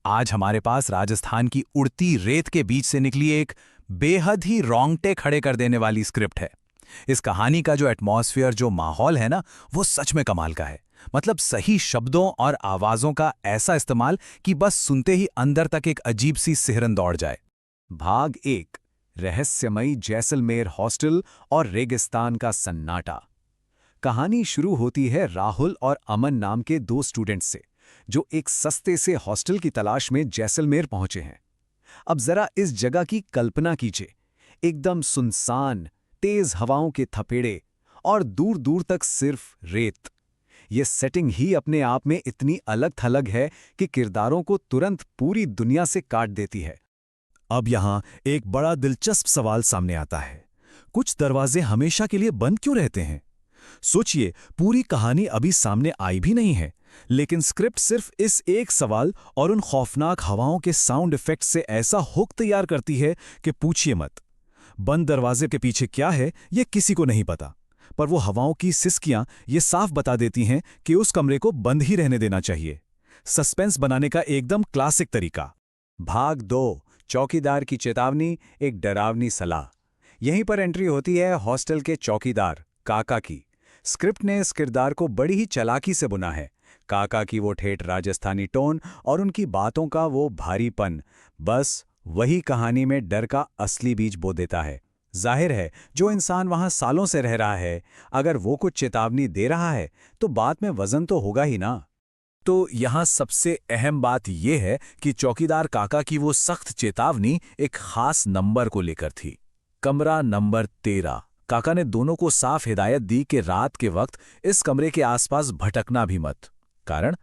आज हमारे पास राजस्थान की उड़ती रेत के बीच से निकली एक बेहद ही रोंगटे खड़े कर देने वाली स्क्रिप्ट है। इस कहानी का जो एटमॉस्फेयर, जो माहौल है ना, वो सच में कमाल का है। मतलब सही शब्दों और आवाजों का ऐसा इस्तेमाल कि बस सुनते ही अंदर तक एक अजीब सी सिहरन दौड़ जाए। भाग 1, रहस्यमयी जैसलमेर हॉस्टल और रेगिस्तान का सन्नाटा। कहानी शुरू होती है राहुल और अमन नाम के दो स्टूडेंट्स से, जो एक सस्ते से हॉस्टल की तलाश में जैसलमेर पहुंचे हैं। अब जरा इस जगह की कल्पना कीजिए, एकदम सुनसान, तेज हवाओं के थपेड़े और दूर दूर तक सिर्फ रेत। ये सेटिंग ही अपने आप में इतनी अलग थलग है कि किरदारों को तुरंत पूरी दुनिया से काट देती है। अब यहां एक बड़ा दिलचस्प सवाल सामने आता है। कुछ दरवाजे हमेशा के लिए बंद क्यों रहते हैं? सोचिए, पूरी कहानी अभी सामने आई भी नहीं है, लेकिन स्क्रिप्ट सिर्फ इस एक सवाल और उन खौफनाक हवाओं के साउंड इफेक्ट से ऐसा हुक तैयार करती है कि पूछिए मत। बंद दरवाजे के पीछे क्या है, यह किसी को नहीं पता, पर वो हवाओं की सिसकियां ये साफ बता देती हैं कि उस कमरे को बंद ही रहने देना चाहिए। सस्पेंस बनाने का एकदम क्लासिक तरीका। भाग 2, चौकीदार की चेतावनी, एक डरावनी सलाह। यहीं पर एंट्री होती है हॉस्टल के चौकीदार काका की। स्क्रिप्ट ने इस किरदार को बड़ी ही चालाकी से बुना है। काका की वो ठेठ राजस्थानी टोन और उनकी बातों का वो भारीपन, बस वही कहानी में डर का असली बीज बो देता है। जाहिर है, जो इंसान वहां सालों से रह रहा है, अगर वो कुछ चेतावनी दे रहा है तो बात में वजन तो होगा ही ना। तो यहां सबसे अहम बात यह है कि चौकीदार काका की वो सख्त चेतावनी एक खास नंबर को लेकर थी। कमरा नंबर 13। काका ने दोनों को साफ हिदायत दी कि रात के वक्त इस कमरे के आसपास भटकना भी मत। कारण,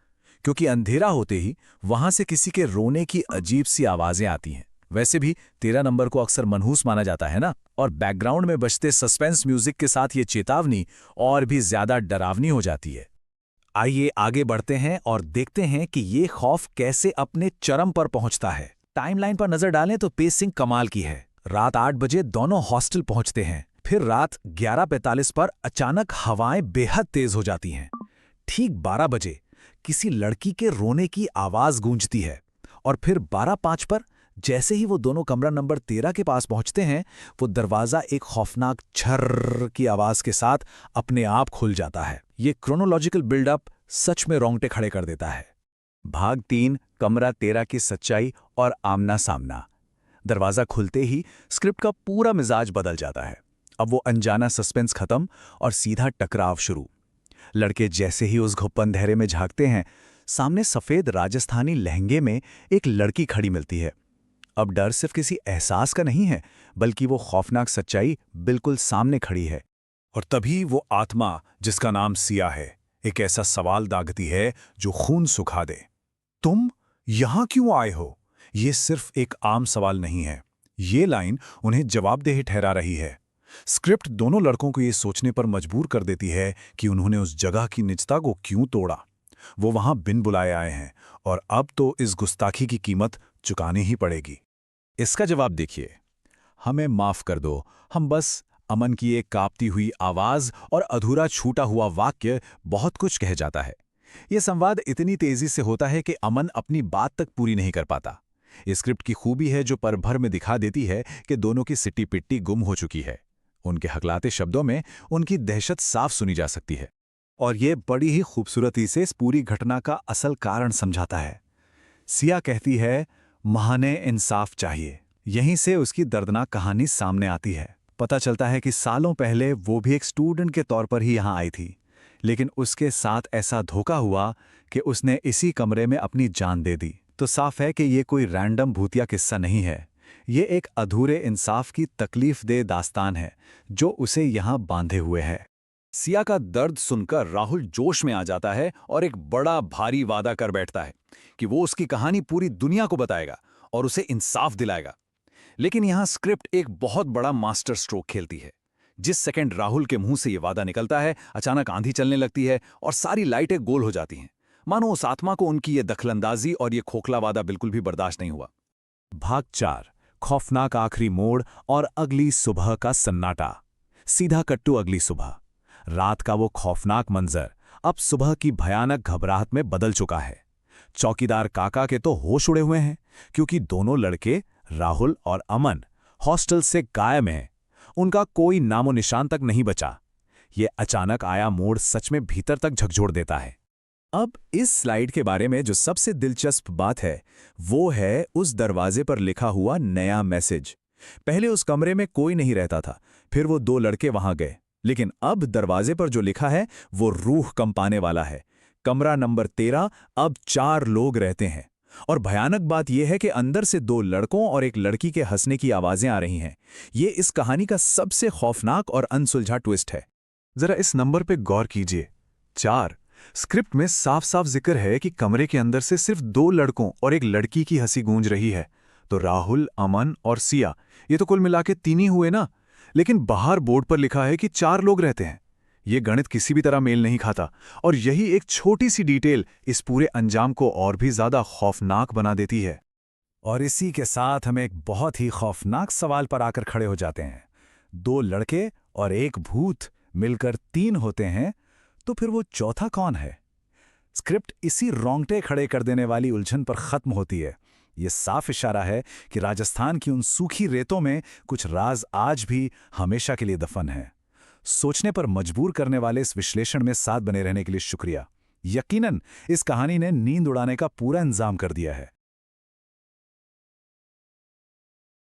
क्योंकि अंधेरा होते ही वहां से किसी के रोने की अजीब सी आवाजें आती हैं। वैसे भी 13 नंबर को अक्सर मनहूस माना जाता है ना, और बैकग्राउंड में बजते सस्पेंस म्यूजिक के साथ ये चेतावनी और भी ज्यादा डरावनी हो जाती है। आइए आगे बढ़ते हैं और देखते हैं कि ये खौफ कैसे अपने चरम पर पहुंचता है। टाइमलाइन पर नजर डालें तो पेसिंग कमाल की है। रात 8 बजे दोनों हॉस्टल पहुंचते हैं। फिर रात 11:45 पर अचानक हवाएं बेहद तेज हो जाती हैं। ठीक 12 बजे किसी लड़की के रोने की आवाज गूंजती है, और फिर 12:05 पर जैसे ही वो दोनों कमरा नंबर 13 के पास पहुंचते हैं, वो दरवाजा एक खौफनाक छर्र की आवाज के साथ अपने आप खुल जाता है। ये क्रोनोलॉजिकल बिल्डअप सच में रोंगटे खड़े कर देता है। भाग 3, कमरा 13 की सच्चाई और आमना सामना। दरवाजा खुलते ही स्क्रिप्ट का पूरा मिजाज बदल जाता है। अब वो अनजाना सस्पेंस खत्म और सीधा टकराव शुरू। लड़के जैसे ही उस घुप्पन अंधेरे में झांकते हैं, सामने सफेद राजस्थानी लहंगे में एक लड़की खड़ी मिलती है। अब डर सिर्फ किसी एहसास का नहीं है, बल्कि वो खौफनाक सच्चाई बिल्कुल सामने खड़ी है। और तभी वो आत्मा, जिसका नाम सिया है, एक ऐसा सवाल दागती है जो खून सुखा दे। तुम यहां क्यों आए हो? ये सिर्फ एक आम सवाल नहीं है, ये लाइन उन्हें जवाबदेह ठहरा रही है। स्क्रिप्ट दोनों लड़कों को ये सोचने पर मजबूर कर देती है कि उन्होंने उस जगह की निजता को क्यों तोड़ा। वो वहां बिन बुलाए आए हैं, और अब तो इस गुस्ताखी की कीमत चुकानी ही पड़ेगी। इसका जवाब देखिए। हमें माफ कर दो, हम बस। अमन की एक कांपती हुई आवाज और अधूरा छूटा हुआ वाक्य बहुत कुछ कह जाता है। यह संवाद इतनी तेजी से होता है कि अमन अपनी बात तक पूरी नहीं कर पाता। इस स्क्रिप्ट की खूबी है जो पल भर में दिखा देती है कि दोनों की सिट्टी पिट्टी गुम हो चुकी है। उनके हकलाते शब्दों में उनकी दहशत साफ सुनी जा सकती है, और ये बड़ी ही खूबसूरती से इस पूरी घटना का असल कारण समझाता है। सिया कहती है, महाने इंसाफ चाहिए। यहीं से उसकी दर्दनाक कहानी सामने आती है। पता चलता है कि सालों पहले वो भी एक स्टूडेंट के तौर पर ही यहाँ आई थी, लेकिन उसके साथ ऐसा धोखा हुआ कि उसने इसी कमरे में अपनी जान दे दी। तो साफ है कि ये कोई रैंडम भूतिया किस्सा नहीं है। ये एक अधूरे इंसाफ की तकलीफदेह दास्तान है जो उसे यहाँ बांधे हुए है। सिया का दर्द सुनकर राहुल जोश में आ जाता है और एक बड़ा भारी वादा कर बैठता है कि वो उसकी कहानी पूरी दुनिया को बताएगा और उसे इंसाफ दिलाएगा। लेकिन यहाँ स्क्रिप्ट एक बहुत बड़ा मास्टर स्ट्रोक खेलती है। जिस सेकंड राहुल के मुंह से ये वादा निकलता है, अचानक आंधी चलने लगती है और सारी लाइटें गोल हो जाती हैं, मानो उस आत्मा को उनकी ये दखलंदाजी और ये खोखला वादा बिल्कुल भी बर्दाश्त नहीं हुआ। भाग 4, खौफनाक आखिरी मोड़ और अगली सुबह का सन्नाटा। सीधा कट्टू अगली सुबह। रात का वो खौफनाक मंजर अब सुबह की भयानक घबराहट में बदल चुका है। चौकीदार काका के तो होश उड़े हुए हैं, क्योंकि दोनों लड़के राहुल और अमन हॉस्टल से गायब हैं। उनका कोई नामो निशान तक नहीं बचा। ये अचानक आया मोड़ सच में भीतर तक झकझोर देता है। अब इस स्लाइड के बारे में जो सबसे दिलचस्प बात है, वो है उस दरवाजे पर लिखा हुआ नया मैसेज। पहले उस कमरे में कोई नहीं रहता था, फिर वो दो लड़के वहां गए, लेकिन अब दरवाजे पर जो लिखा है वो रूह कंपाने वाला है। कमरा नंबर 13, अब 4 लोग रहते हैं। और भयानक बात यह है कि अंदर से 2 लड़कों और एक लड़की के हंसने की आवाजें आ रही हैं। ये इस कहानी का सबसे खौफनाक और अनसुलझा ट्विस्ट है। जरा इस नंबर पे गौर कीजिए, 4। स्क्रिप्ट में साफ साफ जिक्र है कि कमरे के अंदर से सिर्फ 2 लड़कों और एक लड़की की हंसी गूंज रही है। तो राहुल, अमन और सिया, ये तो कुल मिला के 3 ही हुए ना। लेकिन बाहर बोर्ड पर लिखा है कि 4 लोग रहते हैं। ये गणित किसी भी तरह मेल नहीं खाता, और यही एक छोटी सी डिटेल इस पूरे अंजाम को और भी ज्यादा खौफनाक बना देती है। और इसी के साथ हम एक बहुत ही खौफनाक सवाल पर आकर खड़े हो जाते हैं। 2 लड़के और एक भूत मिलकर 3 होते हैं, तो फिर वो चौथा कौन है? स्क्रिप्ट इसी रोंगटे खड़े कर देने वाली उलझन पर खत्म होती है। ये साफ इशारा है कि राजस्थान की उन सूखी रेतों में कुछ राज आज भी हमेशा के लिए दफन है। सोचने पर मजबूर करने वाले इस विश्लेषण में साथ बने रहने के लिए शुक्रिया। यकीनन इस कहानी ने नींद उड़ाने का पूरा इंतजाम कर दिया है।